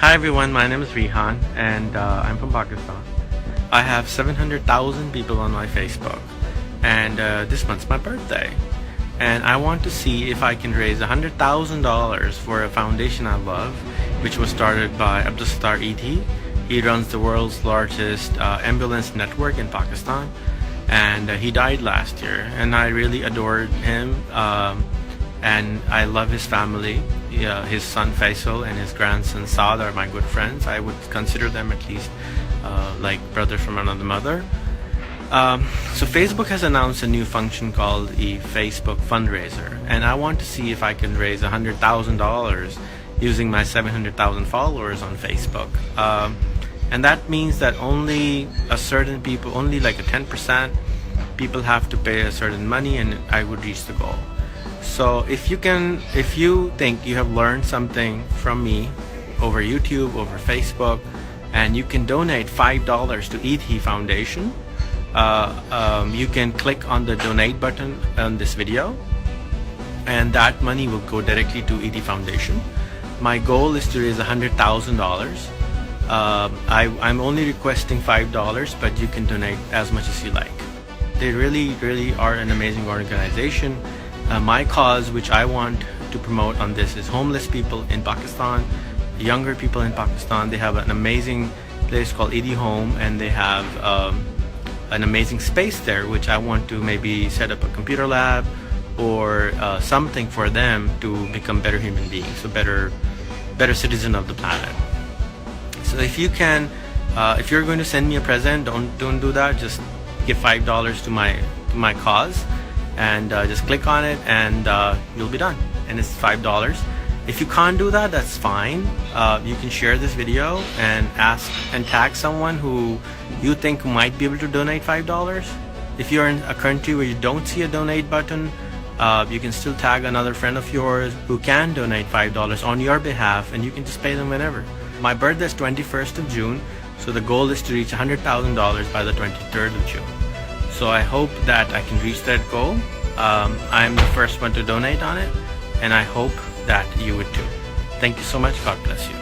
Hi everyone, my name is Rehan and I'm from Pakistan. I have 700,000 people on my Facebook and this month's my birthday. And I want to see if I can raise $100,000 for a foundation I love, which was started by Edhi. He runs the world's largest ambulance network in Pakistan, and he died last year. And I really adored him, and I love his family. His son Faisal and his grandson Saad are my good friends. I would consider them at least like brothers from another mother. So Facebook has announced a new function called the Facebook fundraiser, and I want to see if I can raise $100,000 using my 700,000 followers on Facebook. And that means that only a certain people, only like a 10% people have to pay a certain money, and I would reach the goal. So if you think you have learned something from me over YouTube, over Facebook, and you can donate $5 to Edhi Foundation, you can click on the donate button on this video, and that money will go directly to Edhi Foundation. My goal is to raise $100,000. I'm only requesting $5, but you can donate as much as you like. They really are an amazing organization. My cause, which I want to promote on this, is homeless people in Pakistan, younger people in Pakistan. They have an amazing place called Edhi Home, and they have an amazing space there, which I want to maybe set up a computer lab or something for them to become better human beings, so better citizen of the planet. So if you can, if you're going to send me a present, don't do that. Just give $5 to my cause, and just click on it, and you'll be done. And it's $5. If you can't do that, that's fine. You can share this video and ask and tag someone who you think might be able to donate $5. If you're in a country where you don't see a donate button, you can still tag another friend of yours who can donate $5 on your behalf, and you can just pay them whenever. My birthday is 21st of June, so the goal is to reach $100,000 by the 23rd of June. So I hope that I can reach that goal. I'm the first one to donate on it, and I hope that you would too. Thank you so much. God bless you.